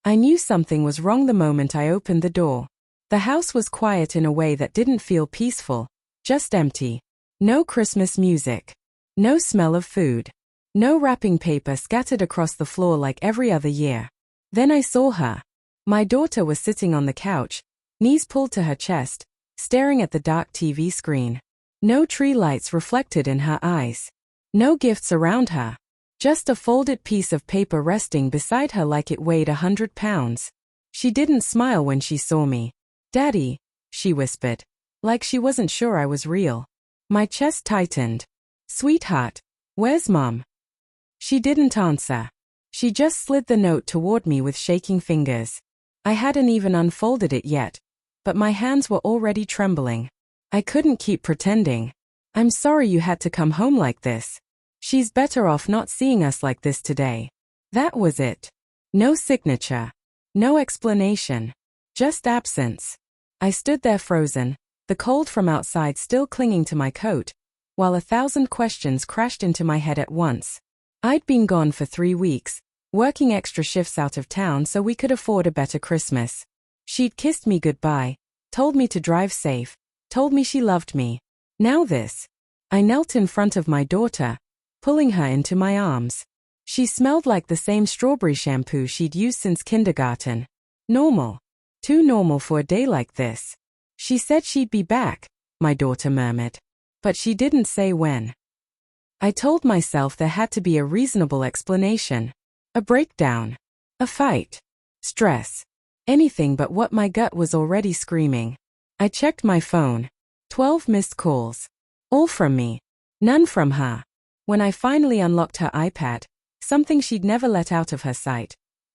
I knew something was wrong the moment I opened the door. The house was quiet in a way that didn't feel peaceful, just empty. No Christmas music. No smell of food. No wrapping paper scattered across the floor like every other year. Then I saw her. My daughter was sitting on the couch, knees pulled to her chest, staring at the dark TV screen. No tree lights reflected in her eyes. No gifts around her. Just a folded piece of paper resting beside her like it weighed 100 pounds. She didn't smile when she saw me. "Daddy," she whispered, like she wasn't sure I was real. My chest tightened. "Sweetheart, where's Mom?" She didn't answer. She just slid the note toward me with shaking fingers. I hadn't even unfolded it yet, but my hands were already trembling. I couldn't keep pretending. "I'm sorry you had to come home like this. She's better off not seeing us like this today." That was it. No signature. No explanation. Just absence. I stood there frozen, the cold from outside still clinging to my coat, while 1,000 questions crashed into my head at once. I'd been gone for 3 weeks, working extra shifts out of town so we could afford a better Christmas. She'd kissed me goodbye, told me to drive safe, told me she loved me. Now this. I knelt in front of my daughter, pulling her into my arms. She smelled like the same strawberry shampoo she'd used since kindergarten. Normal. Too normal for a day like this. "She said she'd be back," my daughter murmured. But she didn't say when. I told myself there had to be a reasonable explanation. A breakdown. A fight. Stress. Anything but what my gut was already screaming. I checked my phone. 12 missed calls. All from me. None from her. When I finally unlocked her iPad, something she'd never let out of her sight,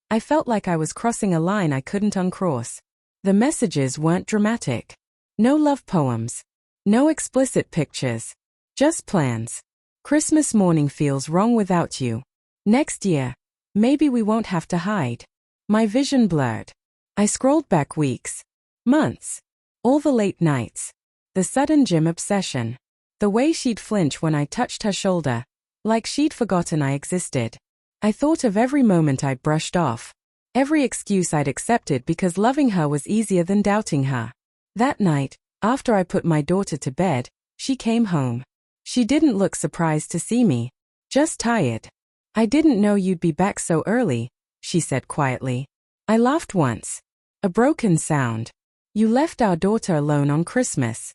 I felt like I was crossing a line I couldn't uncross. The messages weren't dramatic. No love poems. No explicit pictures. Just plans. "Christmas morning feels wrong without you. Next year, maybe we won't have to hide." My vision blurred. I scrolled back weeks. Months. All the late nights. The sudden gym obsession. The way she'd flinch when I touched her shoulder, like she'd forgotten I existed. I thought of every moment I'd brushed off. Every excuse I'd accepted because loving her was easier than doubting her. That night, after I put my daughter to bed, she came home. She didn't look surprised to see me. Just tired. "I didn't know you'd be back so early," she said quietly. I laughed once. A broken sound. "You left our daughter alone on Christmas."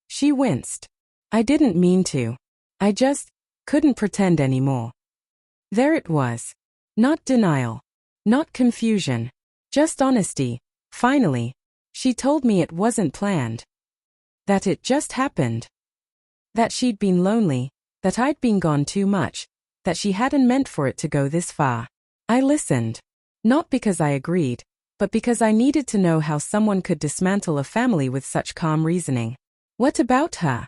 She winced. I didn't mean to. I just couldn't pretend anymore. There it was. Not denial. Not confusion. Just honesty. Finally. She told me it wasn't planned. That it just happened. That she'd been lonely. That I'd been gone too much. That she hadn't meant for it to go this far. I listened. Not because I agreed, but because I needed to know how someone could dismantle a family with such calm reasoning. "What about her?"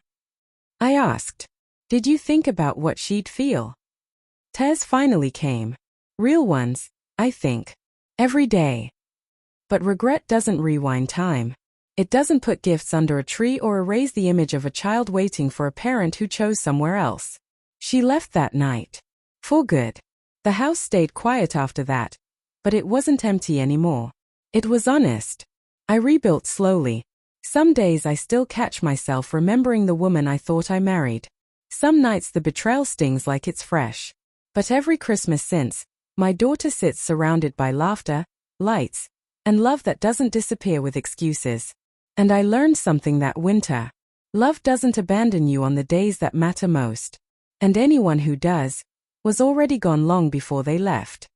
I asked. "Did you think about what she'd feel?" Tears finally came. Real ones, I think. Every day. But regret doesn't rewind time. It doesn't put gifts under a tree or erase the image of a child waiting for a parent who chose somewhere else. She left that night. For good. The house stayed quiet after that, but it wasn't empty anymore. It was honest. I rebuilt slowly. Some days I still catch myself remembering the woman I thought I married. Some nights the betrayal stings like it's fresh. But every Christmas since, my daughter sits surrounded by laughter, lights, and love that doesn't disappear with excuses. And I learned something that winter. Love doesn't abandon you on the days that matter most. And anyone who does, was already gone long before they left.